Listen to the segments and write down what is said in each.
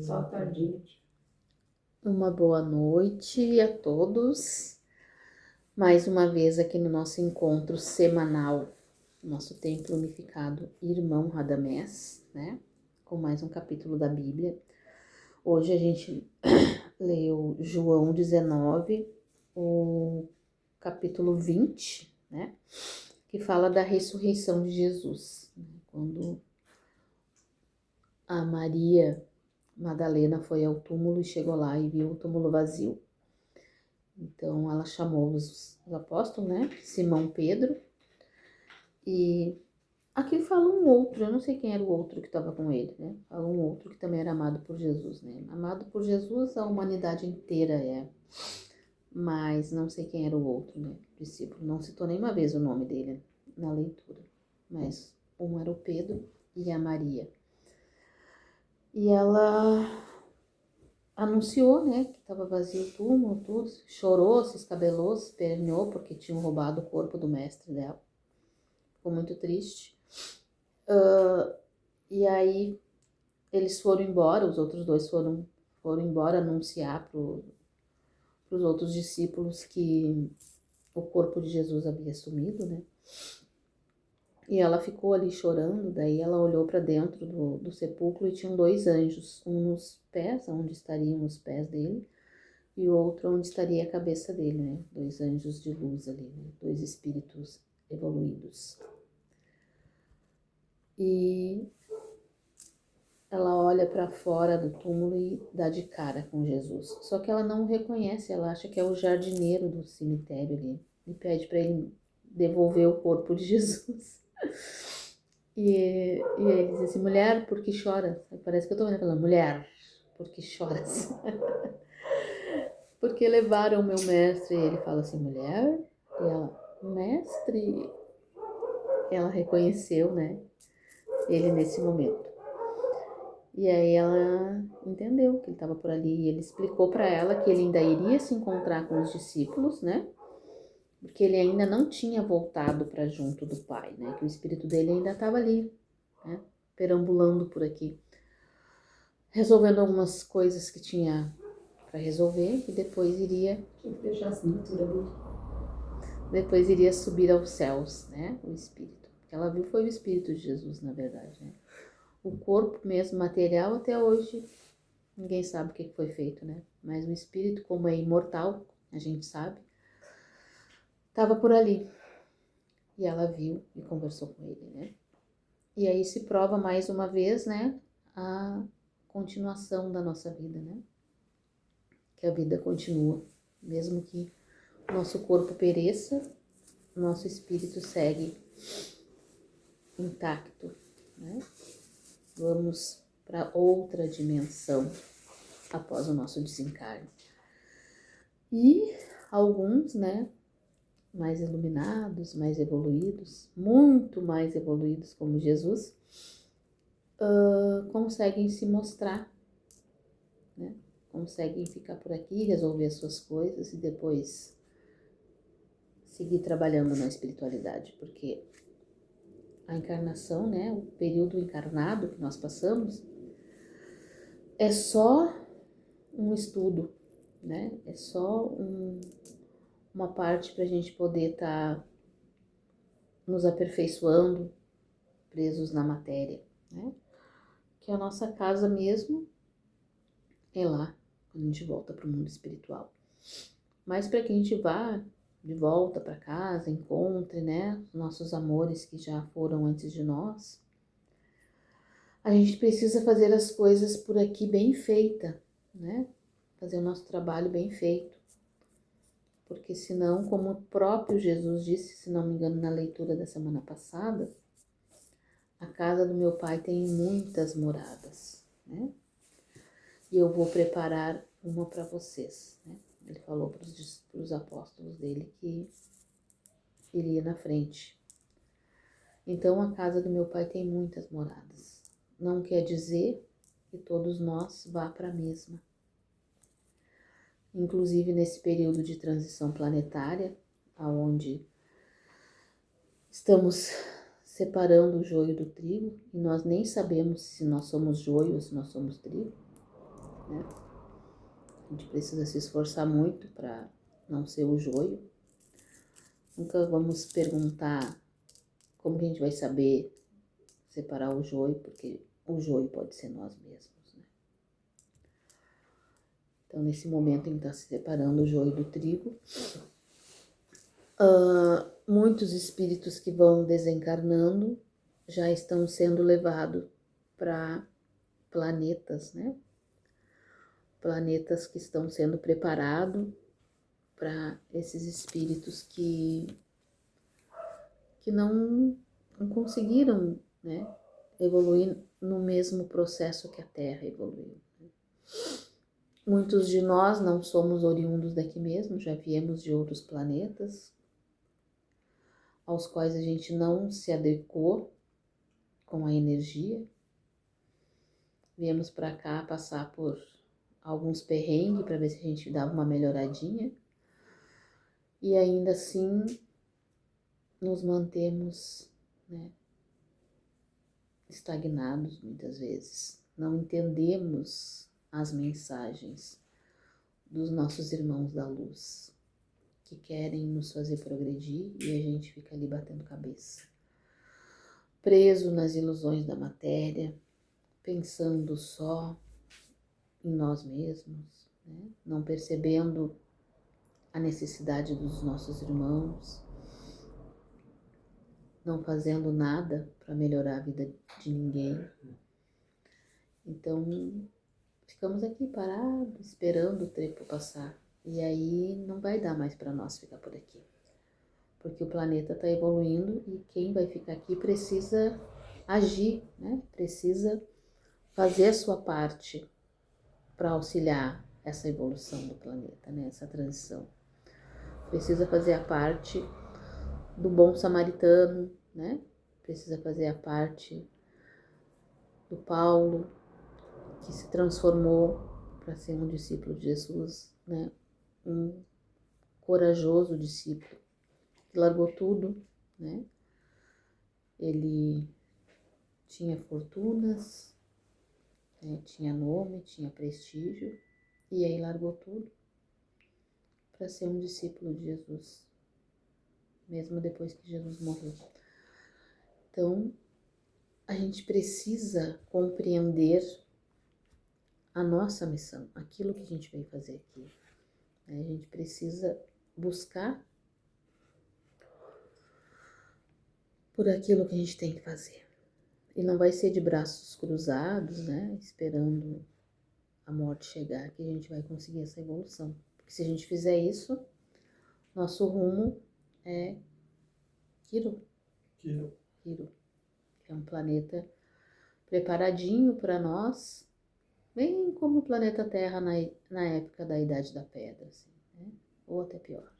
Só tardinho. Uma boa noite a todos. Mais uma vez aqui no nosso encontro semanal, nosso templo unificado Irmão Radamés, né? Com mais um capítulo da Bíblia. Hoje a gente leu João 19, o capítulo 20, né? Que fala da ressurreição de Jesus. Quando a Maria Madalena foi ao túmulo e chegou lá e viu o túmulo vazio. Então ela chamou os apóstolos, né? Simão Pedro. E aqui fala um outro, eu não sei quem era o outro que estava com ele, né? Fala um outro que também era amado por Jesus, né? Amado por Jesus a humanidade inteira é. Mas não sei quem era o outro, né? Discípulo. Não citou nenhuma vez o nome dele na leitura. Mas um era o Pedro e a Maria. E ela anunciou, né, que estava vazio o túmulo, tudo, chorou, se escabelou, se esperneou porque tinham roubado o corpo do mestre dela. Ficou muito triste. E aí eles foram embora, os outros dois foram embora anunciar para os outros discípulos que o corpo de Jesus havia sumido, né? E ela ficou ali chorando, daí ela olhou para dentro do sepulcro e tinham dois anjos, um nos pés, onde estariam os pés dele, e o outro onde estaria a cabeça dele, né? Dois anjos de luz ali, né? Dois espíritos evoluídos. E ela olha para fora do túmulo e dá de cara com Jesus. Só que ela não o reconhece, ela acha que é o jardineiro do cemitério ali. E pede para ele devolver o corpo de Jesus. E ele diz assim, mulher, por que choras? Parece que eu tô vendo falando, mulher, por que choras? Porque levaram o meu mestre. E ele fala assim, mulher? E ela, mestre? Ela reconheceu, né? Ele nesse momento. E aí ela entendeu que ele estava por ali. E ele explicou para ela que ele ainda iria se encontrar com os discípulos, né? Porque ele ainda não tinha voltado para junto do Pai, né? Que o espírito dele ainda estava ali, né? Perambulando por aqui, resolvendo algumas coisas que tinha para resolver e depois iria Fechar a assinatura dele. Depois iria subir aos céus, né? O espírito. O que ela viu foi o espírito de Jesus, na verdade, né? O corpo mesmo material até hoje ninguém sabe o que foi feito, né? Mas o espírito, como é imortal, a gente sabe, estava por ali. E ela viu e conversou com ele, né? E aí se prova mais uma vez, né? A continuação da nossa vida, né? Que a vida continua, mesmo que nosso corpo pereça, nosso espírito segue intacto, né? Vamos para outra dimensão após o nosso desencarne. E alguns, né, mais iluminados, mais evoluídos, muito mais evoluídos como Jesus, conseguem se mostrar, né? Conseguem ficar por aqui, resolver as suas coisas e depois seguir trabalhando na espiritualidade, porque a encarnação, né, o período encarnado que nós passamos, é só um estudo, né? É só uma parte para a gente poder estar nos aperfeiçoando, presos na matéria, né? Que a nossa casa mesmo é lá, quando a gente volta para o mundo espiritual. Mas para que a gente vá de volta para casa, encontre, né, os nossos amores que já foram antes de nós, a gente precisa fazer as coisas por aqui bem feita, né? Fazer o nosso trabalho bem feito. Porque senão, como o próprio Jesus disse, se não me engano, na leitura da semana passada, a casa do meu pai tem muitas moradas, né? E eu vou preparar uma para vocês, né? Ele falou para os apóstolos dele que iria na frente. Então, a casa do meu pai tem muitas moradas. Não quer dizer que todos nós vá para a mesma. Inclusive nesse período de transição planetária, aonde estamos separando o joio do trigo, e nós nem sabemos se nós somos joio ou se nós somos trigo, né? A gente precisa se esforçar muito para não ser o joio. Nunca vamos perguntar como que a gente vai saber separar o joio, porque o joio pode ser nós mesmos, né? Então, nesse momento, a gente está se separando o joio do trigo. Muitos espíritos que vão desencarnando já estão sendo levados para planetas, né? Planetas que estão sendo preparados para esses espíritos que não conseguiram, né, evoluir no mesmo processo que a Terra evoluiu. Muitos de nós não somos oriundos daqui mesmo, já viemos de outros planetas, aos quais a gente não se adequou com a energia. Viemos para cá passar por alguns perrengues para ver se a gente dava uma melhoradinha. E ainda assim nos mantemos, né, estagnados muitas vezes. Não entendemos as mensagens dos nossos irmãos da luz, que querem nos fazer progredir, e a gente fica ali batendo cabeça, preso nas ilusões da matéria, pensando só em nós mesmos, né? Não percebendo a necessidade dos nossos irmãos, não fazendo nada para melhorar a vida de ninguém. Então, ficamos aqui parados, esperando o tempo passar. E aí não vai dar mais para nós ficar por aqui. Porque o planeta está evoluindo e quem vai ficar aqui precisa agir, né? Precisa fazer a sua parte para auxiliar essa evolução do planeta, né? Essa transição. Precisa fazer a parte do bom samaritano, né? Precisa fazer a parte do Paulo, que se transformou para ser um discípulo de Jesus, né? Um corajoso discípulo, que largou tudo, né? Ele tinha fortunas, né? Tinha nome, tinha prestígio, e aí largou tudo para ser um discípulo de Jesus, mesmo depois que Jesus morreu. Então, a gente precisa compreender a nossa missão, aquilo que a gente veio fazer aqui. A gente precisa buscar por aquilo que a gente tem que fazer. E não vai ser de braços cruzados, né, esperando a morte chegar, que a gente vai conseguir essa evolução. Porque se a gente fizer isso, nosso rumo é Kiru, que é um planeta preparadinho para nós, bem como o planeta Terra na época da Idade da Pedra, assim, né? Ou até pior.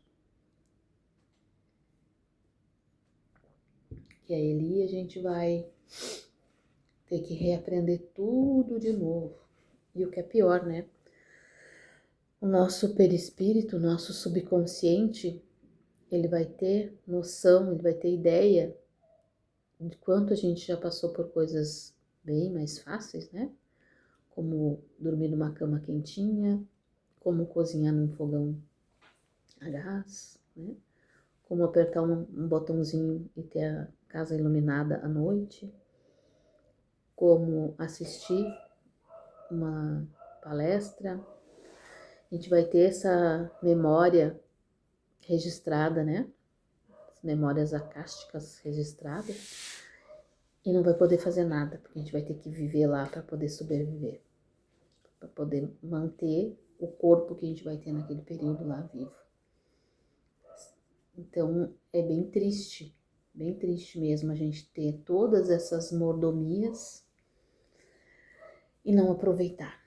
E aí ali a gente vai ter que reaprender tudo de novo. E o que é pior, né? O nosso perispírito, o nosso subconsciente, ele vai ter noção, ele vai ter ideia de quanto a gente já passou por coisas bem mais fáceis, né? Como dormir numa cama quentinha, como cozinhar num fogão a gás, né? Como apertar um botãozinho e ter a casa iluminada à noite, como assistir uma palestra. A gente vai ter essa memória registrada, né? As memórias acásticas registradas, e não vai poder fazer nada, porque a gente vai ter que viver lá para poder sobreviver, para poder manter o corpo que a gente vai ter naquele período lá vivo. Então é bem triste mesmo a gente ter todas essas mordomias e não aproveitar.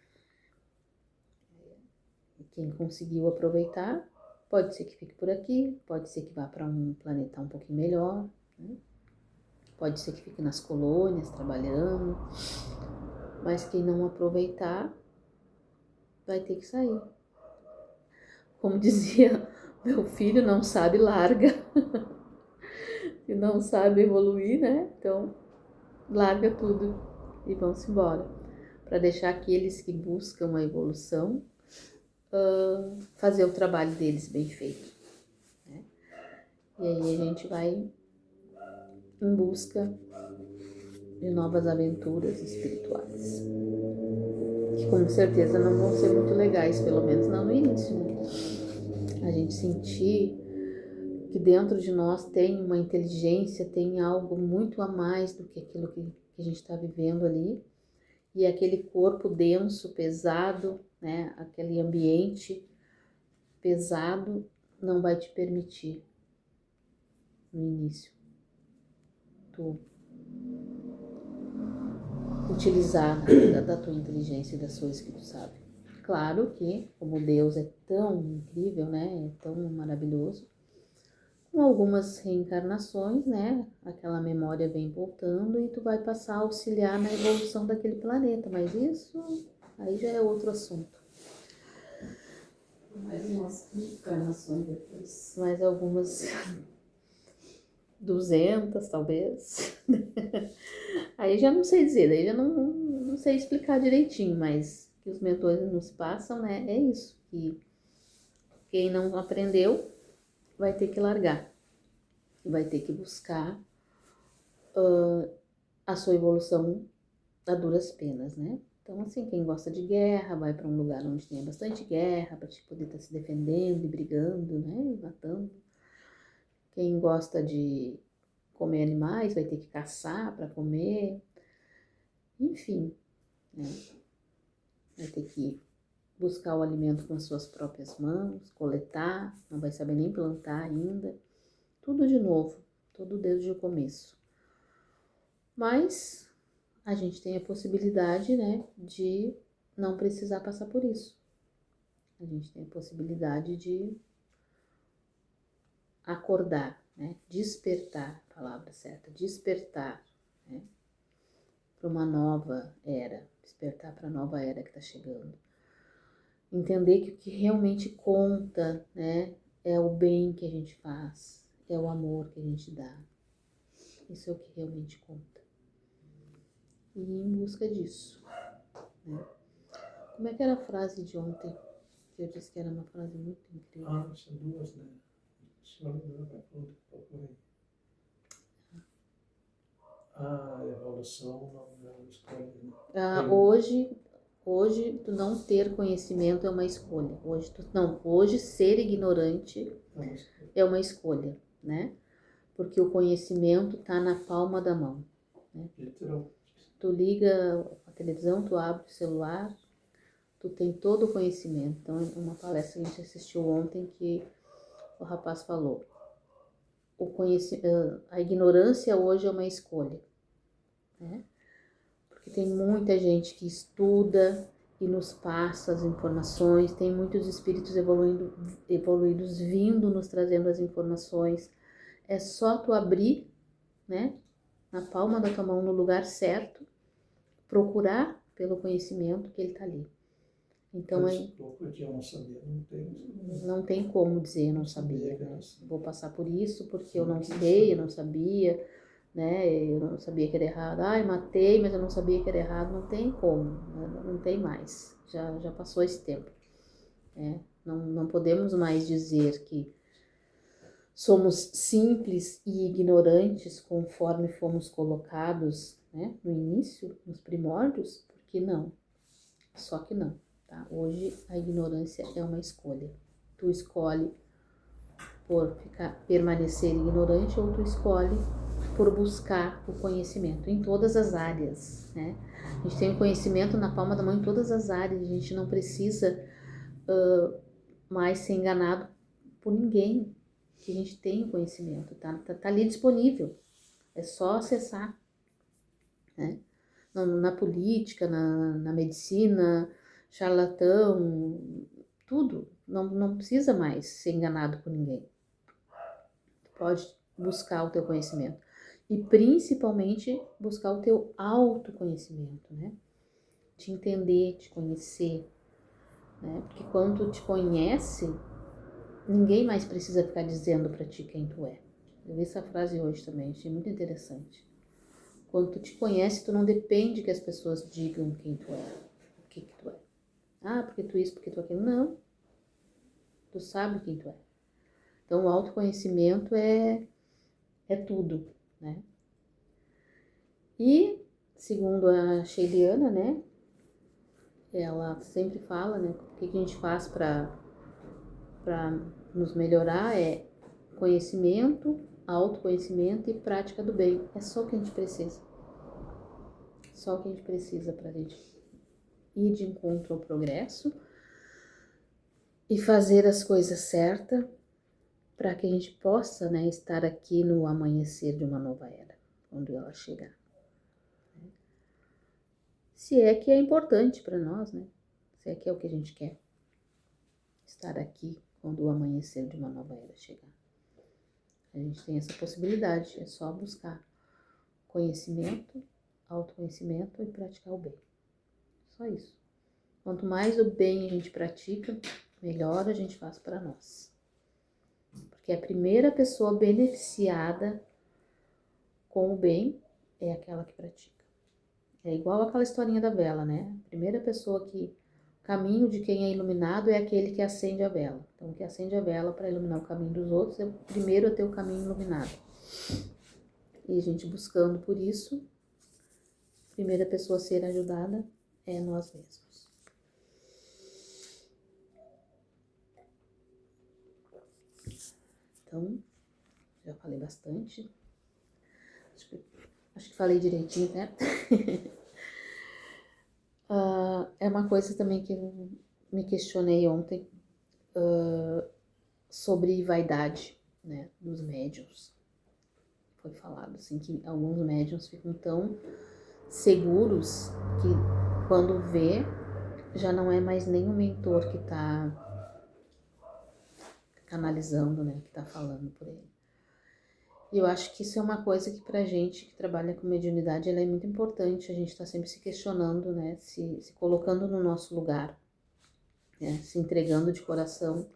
E quem conseguiu aproveitar, pode ser que fique por aqui, pode ser que vá para um planeta um pouquinho melhor, né? Pode ser que fique nas colônias trabalhando, mas quem não aproveitar vai ter que sair. Como dizia meu filho, não sabe, larga. e não sabe evoluir, né? Então, larga tudo e vão-se embora. Para deixar aqueles que buscam a evolução fazer o trabalho deles bem feito, né? E aí a gente vai em busca de novas aventuras espirituais, que com certeza não vão ser muito legais, pelo menos não no início, né? A gente sentir que dentro de nós tem uma inteligência, tem algo muito a mais do que aquilo que a gente está vivendo ali, e aquele corpo denso, pesado, né? Aquele ambiente pesado não vai te permitir no início tu utilizar da tua inteligência e das coisas que tu sabe. Claro que, como Deus é tão incrível, né, é tão maravilhoso, com algumas reencarnações, né, aquela memória vem voltando e tu vai passar a auxiliar na evolução daquele planeta, mas isso aí já é outro assunto. Mais umas encarnações depois. Mais algumas 200, talvez. Aí já não sei dizer, daí já não sei explicar direitinho, mas que os mentores nos passam, né? É isso, que quem não aprendeu vai ter que largar, vai ter que buscar a sua evolução a duras penas, né? Então, assim, quem gosta de guerra vai para um lugar onde tenha bastante guerra, para te poder estar se defendendo e brigando, né? E matando. Quem gosta de comer animais vai ter que caçar para comer. Enfim, né? Vai ter que buscar o alimento com as suas próprias mãos, coletar, não vai saber nem plantar ainda. Tudo de novo, tudo desde o começo. Mas a gente tem a possibilidade, né, de não precisar passar por isso. A gente tem a possibilidade de acordar, né, despertar, a palavra certa, despertar, né, para uma nova era, despertar para a nova era que está chegando. Entender que o que realmente conta, né, é o bem que a gente faz, é o amor que a gente dá. Isso é o que realmente conta. E ir em busca disso, né? Como é que era a frase de ontem? Que eu disse que era uma frase muito incrível. São duas, né? Só procurei. A evolução não é uma escolha, né? Hoje tu não ter conhecimento é uma escolha. Hoje ser ignorante é uma escolha, né? Porque o conhecimento tá na palma da mão, né? Literal. Tu liga a televisão, tu abre o celular, tu tem todo o conhecimento. Então, uma palestra que a gente assistiu ontem que o rapaz falou, a ignorância hoje é uma escolha, né? Porque tem muita gente que estuda e nos passa as informações, tem muitos espíritos evoluídos vindo nos trazendo as informações. É só tu abrir, né, na palma da tua mão, no lugar certo, procurar pelo conhecimento que ele tá ali. Então, Eu não sabia, não tem como dizer eu não sabia, né? Vou passar por isso porque eu não sei, eu não sabia, né? Eu não sabia que era errado. Ai, matei, mas eu não sabia que era errado. Não tem como, não tem mais. Já passou esse tempo. Né? Não podemos mais dizer que somos simples e ignorantes conforme fomos colocados, né, no início, nos primórdios, porque não. Só que não. Tá? Hoje a ignorância é uma escolha. Tu escolhe por permanecer ignorante ou tu escolhe por buscar o conhecimento em todas as áreas, né? A gente tem o conhecimento na palma da mão em todas as áreas. A gente não precisa mais ser enganado por ninguém, que a gente tem o conhecimento, tá ali disponível. É só acessar, né? Na política, na medicina, charlatão, tudo. Não precisa mais ser enganado por ninguém. Tu pode buscar o teu conhecimento. E principalmente buscar o teu autoconhecimento, né? Te entender, te conhecer, né? Porque quando tu te conhece, ninguém mais precisa ficar dizendo pra ti quem tu é. Eu vi essa frase hoje também, achei muito interessante. Quando tu te conhece, tu não depende que as pessoas digam quem tu é, o que tu é. Ah, porque tu isso, porque tu aquilo. Não, tu sabe quem tu é. Então, o autoconhecimento é tudo, né? E, segundo a Sheiliana, né? Ela sempre fala, né? O que a gente faz para nos melhorar é conhecimento, autoconhecimento e prática do bem. É só o que a gente precisa. Só o que a gente precisa para a gente ir de encontro ao progresso e fazer as coisas certas para que a gente possa, né, estar aqui no amanhecer de uma nova era, quando ela chegar. Se é que é importante para nós, né? Se é que é o que a gente quer. Estar aqui quando o amanhecer de uma nova era chegar. A gente tem essa possibilidade, é só buscar conhecimento, autoconhecimento e praticar o bem. Só isso. Quanto mais o bem a gente pratica, melhor a gente faz para nós. Porque a primeira pessoa beneficiada com o bem é aquela que pratica. É igual aquela historinha da vela, né? A primeira pessoa que... O caminho de quem é iluminado é aquele que acende a vela. Então, o que acende a vela para iluminar o caminho dos outros é o primeiro a ter o caminho iluminado. E a gente buscando por isso, a primeira pessoa a ser ajudada é nós mesmos. Então, já falei bastante. Acho que falei direitinho, né? É uma coisa também que eu me questionei ontem sobre vaidade, né, dos médiuns. Foi falado assim que alguns médiuns ficam tão seguros que quando vê, já não é mais nem o mentor que está canalizando, né, que está falando por ele. E eu acho que isso é uma coisa que pra gente que trabalha com mediunidade, ela é muito importante, a gente tá sempre se questionando, né, se colocando no nosso lugar, né, se entregando de coração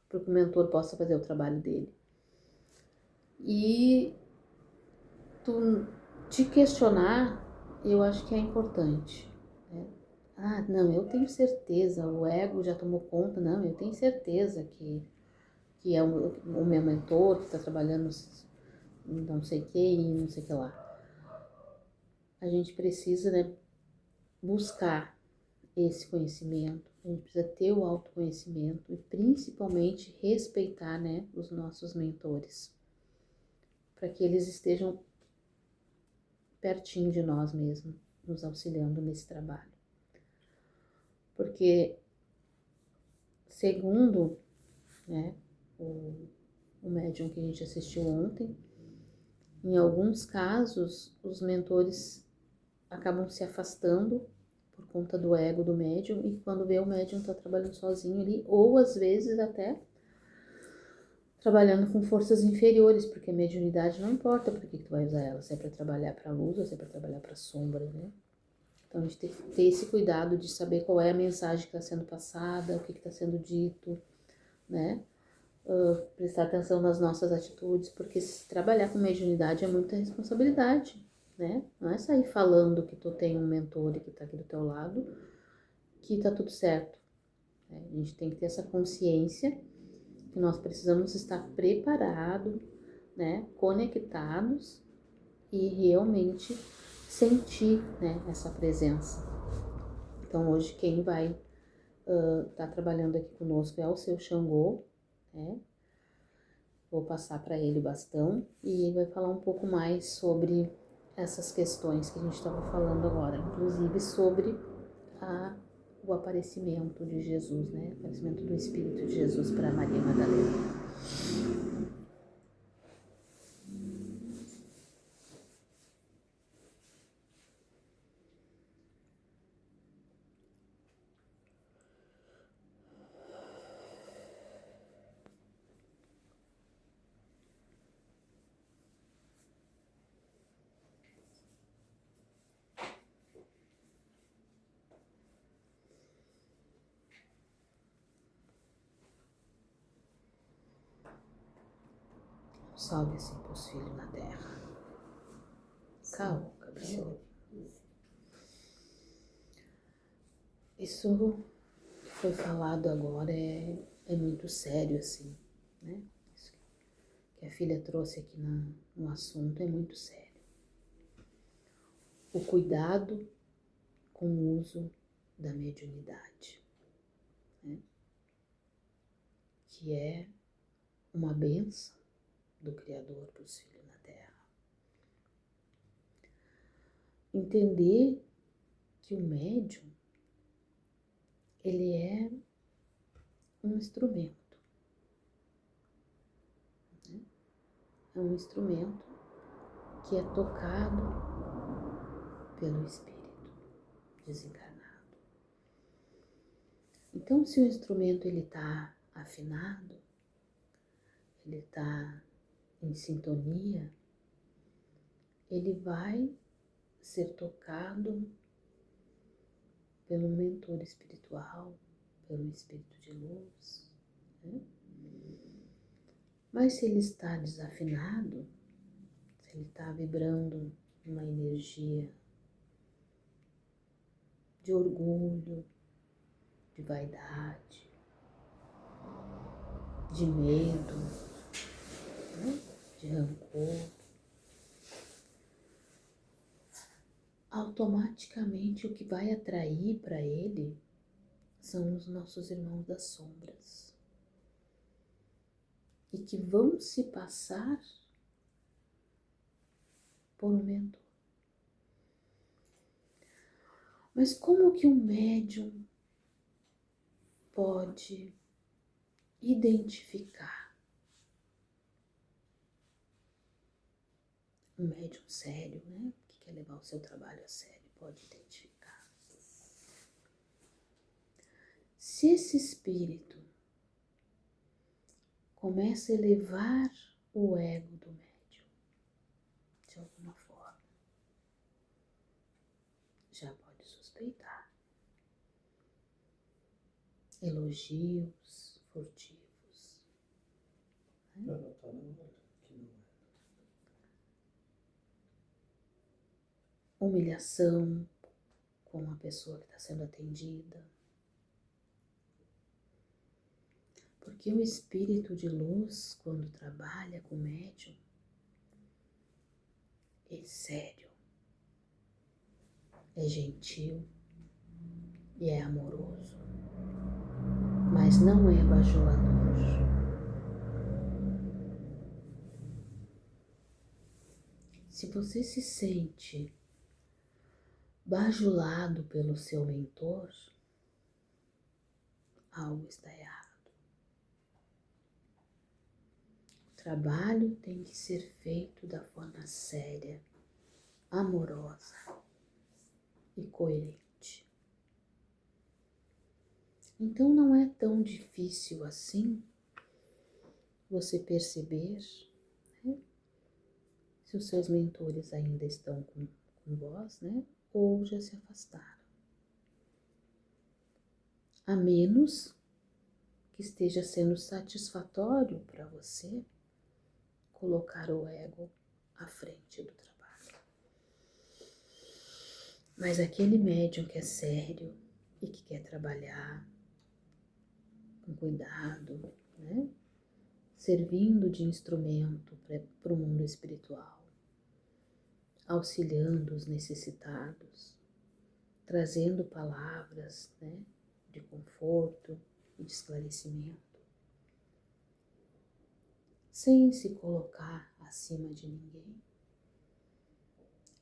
para que o mentor possa fazer o trabalho dele. E tu te questionar, eu acho que é importante, né? Ah, não, eu tenho certeza, o ego já tomou conta, não, eu tenho certeza que é o meu mentor que está trabalhando não sei o que e não sei o que lá. A gente precisa, né, buscar esse conhecimento, a gente precisa ter o autoconhecimento e principalmente respeitar, né, os nossos mentores, para que eles estejam pertinho de nós mesmos, nos auxiliando nesse trabalho. Porque, segundo, né, o médium que a gente assistiu ontem, em alguns casos, os mentores acabam se afastando por conta do ego do médium, e quando vê o médium tá trabalhando sozinho ali, ou às vezes até trabalhando com forças inferiores, porque a mediunidade não importa por que tu vai usar ela, se é para trabalhar para a luz ou se é para trabalhar para a sombra, né? Então a gente tem que ter esse cuidado de saber qual é a mensagem que está sendo passada, o que está sendo dito, né? Prestar atenção nas nossas atitudes, porque se trabalhar com mediunidade é muita responsabilidade, né? Não é sair falando que tu tem um mentor e que tá aqui do teu lado, que tá tudo certo, né? A gente tem que ter essa consciência que nós precisamos estar preparados, né? Conectados e realmente sentir, né, essa presença. Então hoje quem vai tá trabalhando aqui conosco é o seu Xangô, né? Vou passar para ele o bastão e ele vai falar um pouco mais sobre essas questões que a gente estava falando agora, inclusive sobre o aparecimento de Jesus, né? O aparecimento do Espírito de Jesus para Maria Madalena. Salve assim teus filhos na terra. Calma, cabeceira. Isso que foi falado agora é muito sério, assim, né? Isso que a filha trouxe aqui no assunto é muito sério. O cuidado com o uso da mediunidade, né? Que é uma bênção do Criador para os filhos na Terra. Entender que o médium, ele é um instrumento, né? É um instrumento que é tocado pelo espírito desencarnado. Então, se o instrumento ele está afinado, ele está em sintonia, ele vai ser tocado pelo mentor espiritual, pelo espírito de luz, né? Mas se ele está desafinado, se ele está vibrando uma energia de orgulho, de vaidade, de medo, né? De rancor, automaticamente o que vai atrair para ele são os nossos irmãos das sombras e que vão se passar por um mentor. Mas como que um médium pode identificar? Um médium sério, né? Que quer levar o seu trabalho a sério, pode identificar. Se esse espírito começa a elevar o ego do médium, de alguma forma, já pode suspeitar. Elogios furtivos, né? Humilhação com a pessoa que está sendo atendida. Porque o espírito de luz, quando trabalha com o médium, é sério, é gentil e é amoroso, mas não é bajulador. Se você se sente bajulado pelo seu mentor, algo está errado. O trabalho tem que ser feito da forma séria, amorosa e coerente. Então não é tão difícil assim você perceber, né, se os seus mentores ainda estão com vós, né, ou já se afastaram. A menos que esteja sendo satisfatório para você colocar o ego à frente do trabalho. Mas aquele médium que é sério e que quer trabalhar com cuidado, né? Servindo de instrumento para o mundo espiritual, auxiliando os necessitados, trazendo palavras, né, de conforto e de esclarecimento, sem se colocar acima de ninguém.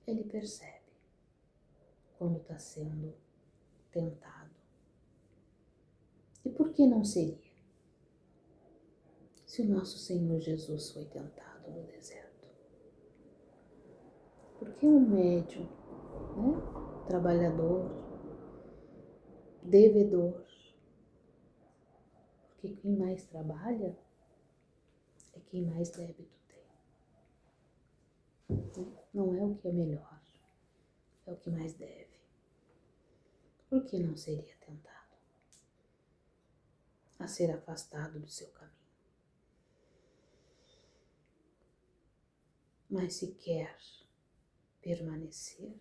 Ele percebe quando está sendo tentado. E por que não seria? Se o nosso Senhor Jesus foi tentado no deserto. Porque um médium, né, trabalhador, devedor, porque quem mais trabalha é quem mais débito tem. Não é o que é melhor, é o que mais deve. Por que não seria tentado a ser afastado do seu caminho? Mas se quer permanecer,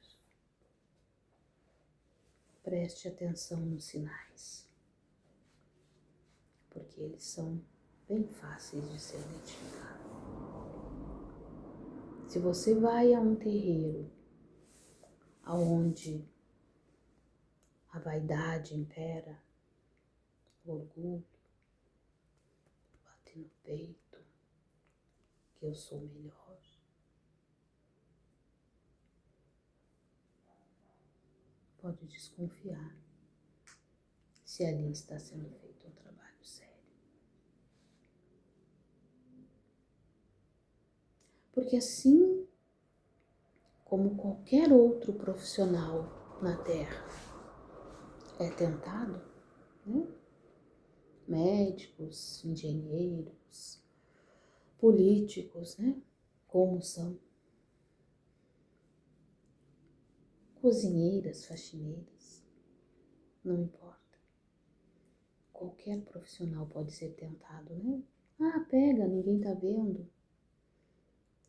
preste atenção nos sinais, porque eles são bem fáceis de ser identificados. Se você vai a um terreiro onde a vaidade impera, o orgulho, bate no peito, que eu sou melhor, pode desconfiar se ali está sendo feito um trabalho sério. Porque assim como qualquer outro profissional na Terra é tentado, né? Médicos, engenheiros, políticos, né? Como são cozinheiras, faxineiras, não importa. Qualquer profissional pode ser tentado, né? Ah, pega, ninguém tá vendo.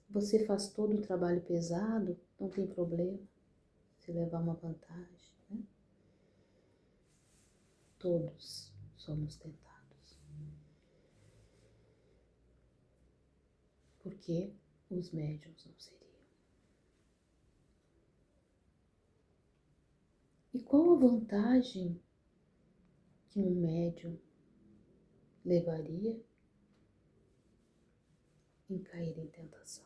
Você faz todo o trabalho pesado, não tem problema se levar uma vantagem, né? Todos somos tentados. Porque os médiuns não seriam. E qual a vantagem que um médium levaria em cair em tentação?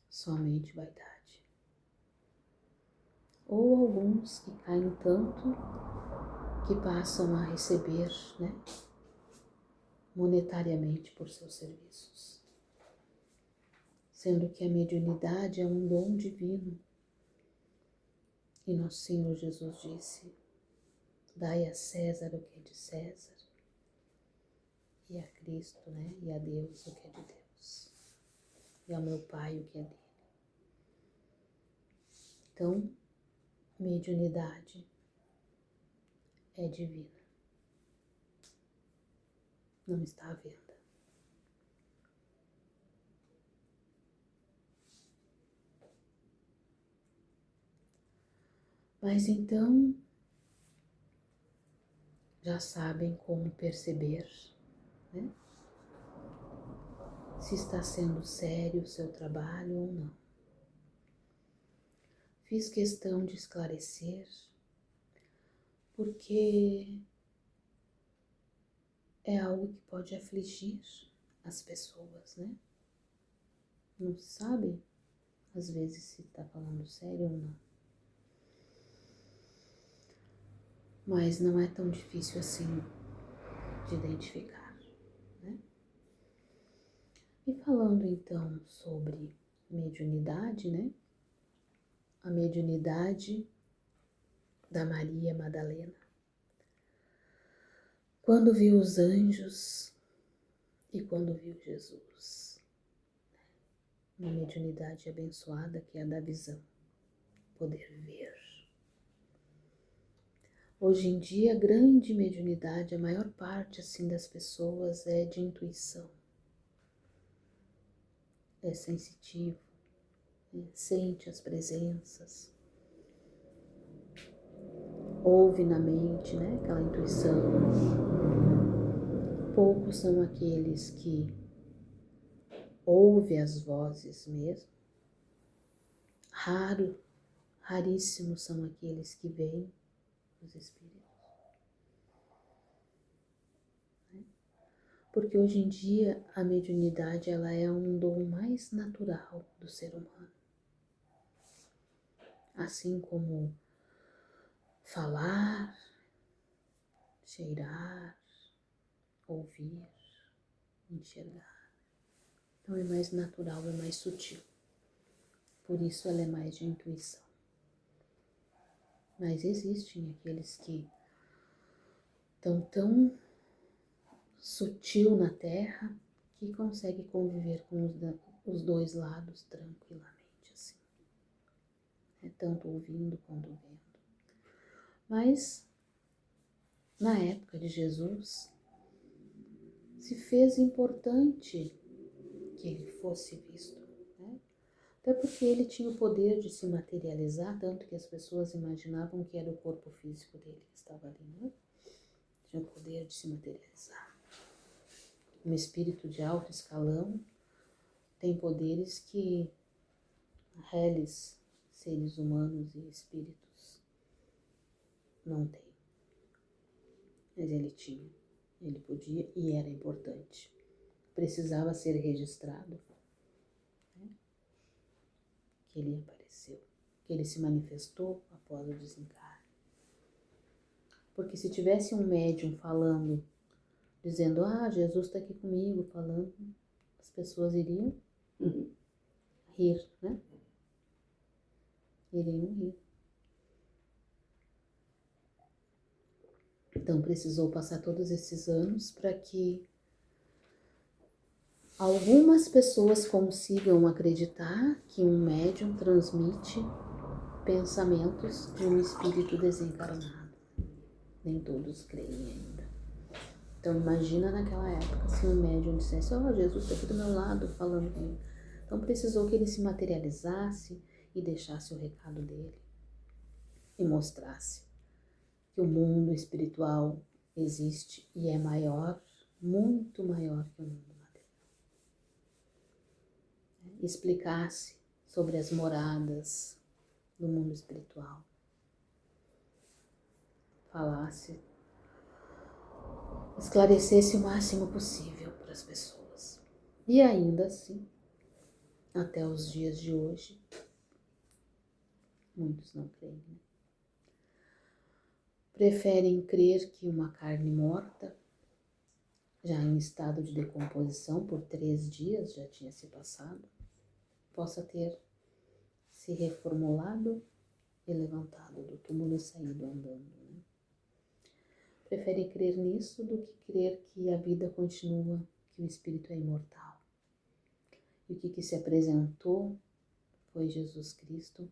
Somente vaidade. Ou alguns que caem tanto que passam a receber, né, monetariamente por seus serviços. Sendo que a mediunidade é um dom divino. E nosso Senhor Jesus disse: dai a César o que é de César, e a Cristo, né, e a Deus o que é de Deus, e ao meu Pai o que é dele. Então, mediunidade é divina. Não está à venda. Mas então, já sabem como perceber, né? Se está sendo sério o seu trabalho ou não. Fiz questão de esclarecer, porque é algo que pode afligir as pessoas, né? Não se sabe, às vezes, se está falando sério ou não. Mas não é tão difícil assim de identificar, né? E falando então sobre mediunidade, né? A mediunidade da Maria Madalena. Quando viu os anjos e quando viu Jesus. Uma mediunidade abençoada que é a da visão, poder ver. Hoje em dia, a grande mediunidade, a maior parte assim das pessoas é de intuição. É sensitivo, né? Sente as presenças, ouve na mente, né? Aquela intuição. Poucos são aqueles que ouvem as vozes mesmo. Raríssimos são aqueles que veem os espíritos. Porque hoje em dia a mediunidade ela é um dom mais natural do ser humano. Assim como falar, cheirar, ouvir, enxergar. Então é mais natural, é mais sutil. Por isso ela é mais de intuição. Mas existem aqueles que estão tão sutil na Terra que consegue conviver com os dois lados tranquilamente, assim. Tanto ouvindo quanto vendo. Mas na época de Jesus, se fez importante que ele fosse visto, né? Até porque ele tinha o poder de se materializar, tanto que as pessoas imaginavam que era o corpo físico dele que estava ali, né? Tinha o poder de se materializar. Um espírito de alto escalão tem poderes que reles seres humanos e espíritos não têm. Mas ele tinha, ele podia e era importante. Precisava ser registrado, né? Que ele apareceu, que ele se manifestou após o desencarne. Porque se tivesse um médium falando, dizendo, Jesus está aqui comigo, falando, as pessoas iriam rir, né? Iriam rir. Então precisou passar todos esses anos para que algumas pessoas consigam acreditar que um médium transmite pensamentos de um espírito desencarnado. Nem todos creem ainda. Então imagina naquela época se um médium dissesse, Jesus está aqui do meu lado falando comigo. Então precisou que ele se materializasse e deixasse o recado dele e mostrasse que o mundo espiritual existe e é maior, muito maior que o mundo material. Explicasse sobre as moradas do mundo espiritual. Falasse, esclarecesse o máximo possível para as pessoas. E ainda assim, até os dias de hoje, muitos não creem, né? Preferem crer que uma carne morta, já em estado de decomposição por 3 dias, já tinha se passado, possa ter se reformulado e levantado do túmulo e saído andando, né? Preferem crer nisso do que crer que a vida continua, que o espírito é imortal. E o que se apresentou foi Jesus Cristo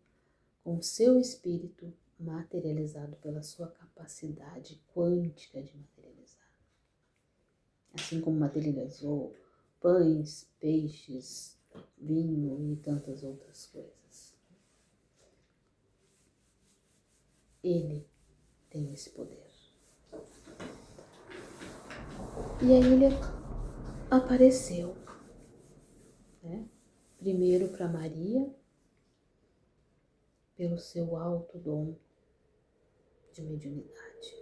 com seu espírito materializado pela sua capacidade quântica de materializar. Assim como materializou pães, peixes, vinho e tantas outras coisas. Ele tem esse poder. E aí ele apareceu, né? Primeiro para Maria, pelo seu alto dom de mediunidade,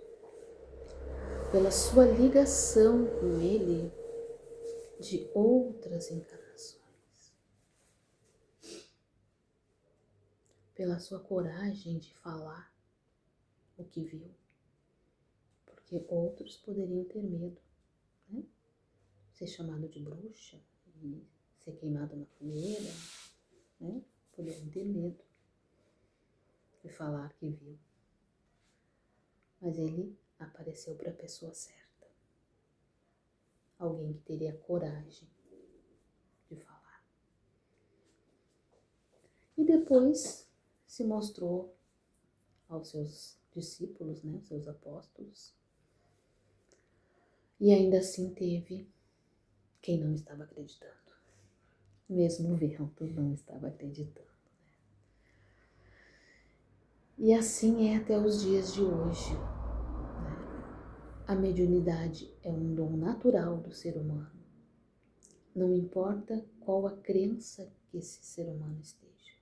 pela sua ligação com ele de outras encarnações, pela sua coragem de falar o que viu, porque outros poderiam ter medo, né? Ser chamado de bruxa e ser queimado na fogueira, né? Poderiam ter medo de falar que viu. Mas ele apareceu para a pessoa certa. Alguém que teria coragem de falar. E depois se mostrou aos seus discípulos, né, seus apóstolos. E ainda assim teve quem não estava acreditando. Mesmo o vento não estava acreditando. E assim é até os dias de hoje. A mediunidade é um dom natural do ser humano. Não importa qual a crença que esse ser humano esteja.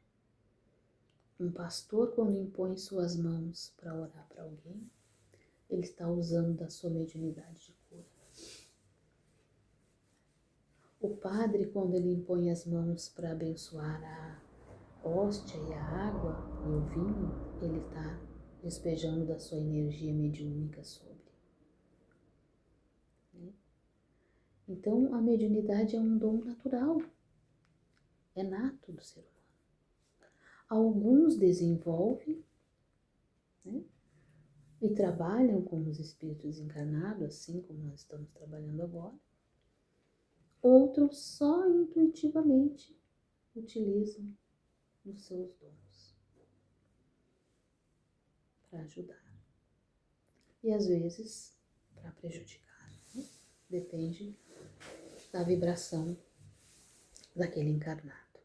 Um pastor, quando impõe suas mãos para orar para alguém, ele está usando da sua mediunidade de cura. O padre, quando ele impõe as mãos para abençoar a hóstia e a água e o vinho, ele está despejando da sua energia mediúnica sobre. Então, a mediunidade é um dom natural, é nato do ser humano. Alguns desenvolvem, né, e trabalham como os espíritos encarnados, assim como nós estamos trabalhando agora. Outros só intuitivamente utilizam os seus dons para ajudar. e às vezes para prejudicar, né? Depende da vibração daquele encarnado.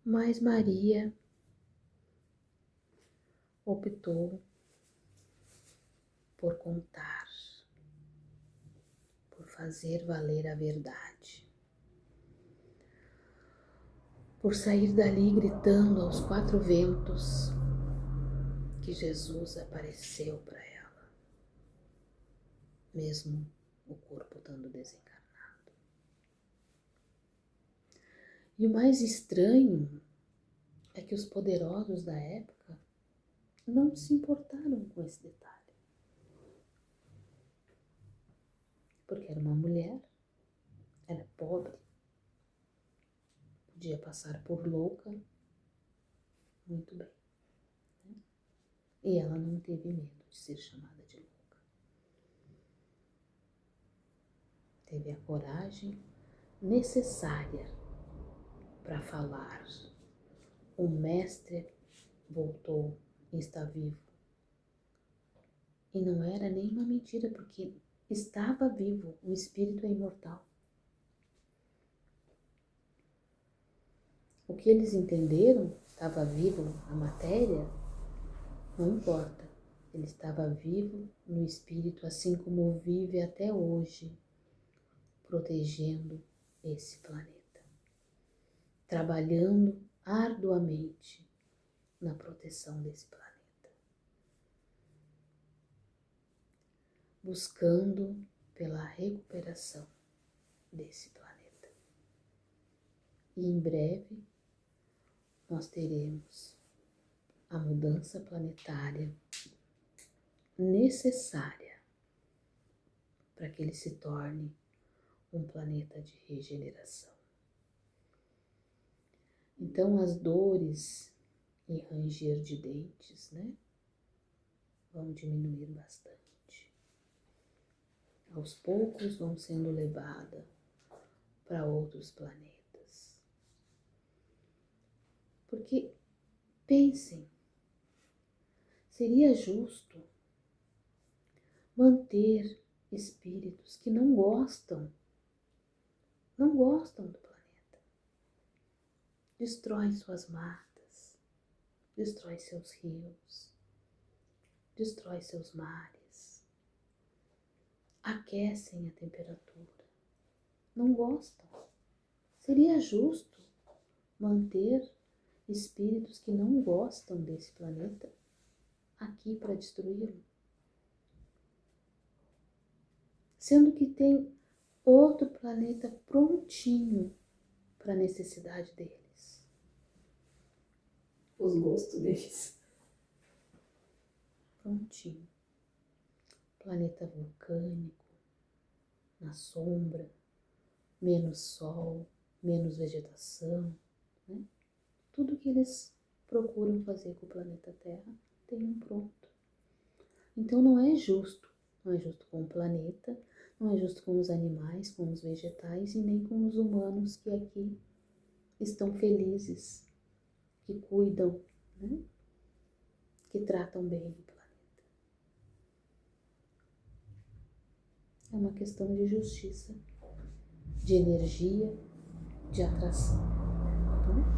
Mas Maria optou por contar, por fazer valer a verdade, por sair dali gritando aos quatro ventos que Jesus apareceu para ela, mesmo o corpo estando desencarnado. E o mais estranho é que os poderosos da época não se importaram com esse detalhe. Porque era uma mulher, era pobre, podia passar por louca, muito bem. Né? E ela não teve medo de ser chamada de louca. Teve a coragem necessária para falar: o mestre voltou e está vivo. E não era nem uma mentira, porque estava vivo, o espírito é imortal. O que eles entenderam, estava vivo a matéria, não importa. Ele estava vivo no espírito, assim como vive até hoje, protegendo esse planeta, trabalhando arduamente na proteção desse planeta, buscando pela recuperação desse planeta. E em breve nós teremos a mudança planetária necessária para que ele se torne um planeta de regeneração. Então as dores e ranger de dentes, né, vão diminuir bastante. Aos poucos vão sendo levadas para outros planetas. Porque, pensem, seria justo manter espíritos que não gostam do planeta. Destroem suas matas, destrói seus rios, destrói seus mares, aquecem a temperatura, não gostam. Seria justo manter espíritos que não gostam desse planeta aqui para destruí-lo, sendo que tem outro planeta prontinho para a necessidade deles. Os gostos deles. Prontinho. Planeta vulcânico, na sombra, menos sol, menos vegetação, né? Tudo que eles procuram fazer com o planeta Terra tem um pronto. Então não é justo com o planeta, não é justo com os animais, com os vegetais e nem com os humanos que aqui estão felizes, que cuidam, né? Que tratam bem o planeta. É uma questão de justiça, de energia, de atração. Né?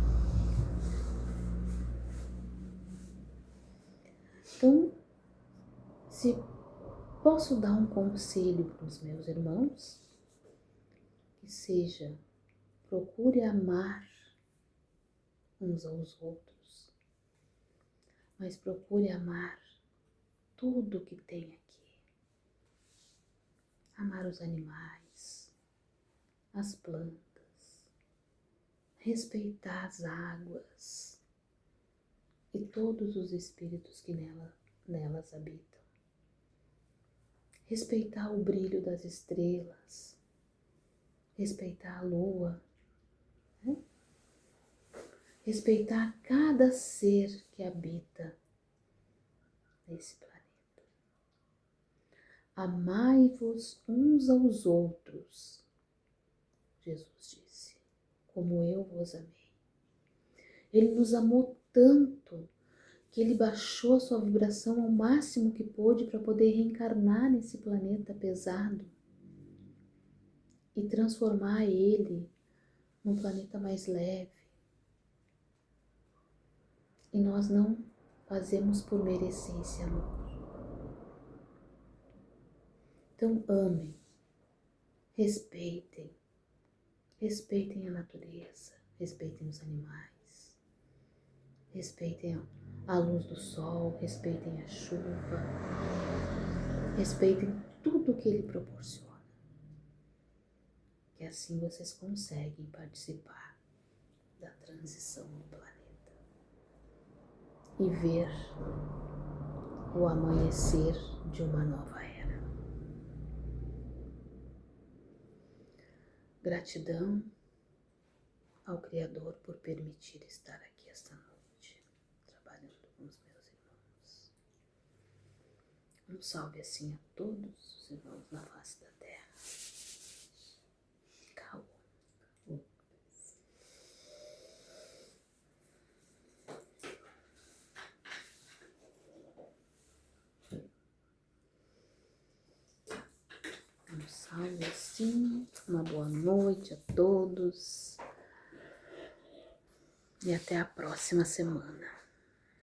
Então, se posso dar um conselho para os meus irmãos, que seja, procure amar uns aos outros, mas procure amar tudo que tem aqui. Amar os animais, as plantas, respeitar as águas e todos os espíritos que nelas habitam. Respeitar o brilho das estrelas, respeitar a lua, né? Respeitar cada ser que habita nesse planeta. Amai-vos uns aos outros, Jesus disse, como eu vos amei. Ele nos amou tanto que ele baixou a sua vibração ao máximo que pôde para poder reencarnar nesse planeta pesado e transformar ele num planeta mais leve. E nós não fazemos por merecer esse amor. Então amem, respeitem a natureza, respeitem os animais, respeitem a luz do sol, respeitem a chuva, respeitem tudo que ele proporciona. Que assim vocês conseguem participar da transição do planeta e ver o amanhecer de uma nova era. Gratidão ao Criador por permitir estar aqui esta noite, trabalhando com os meus irmãos. Um salve assim a todos os irmãos na face da terra. Calma. Um salve assim, uma boa noite a todos e até a próxima semana.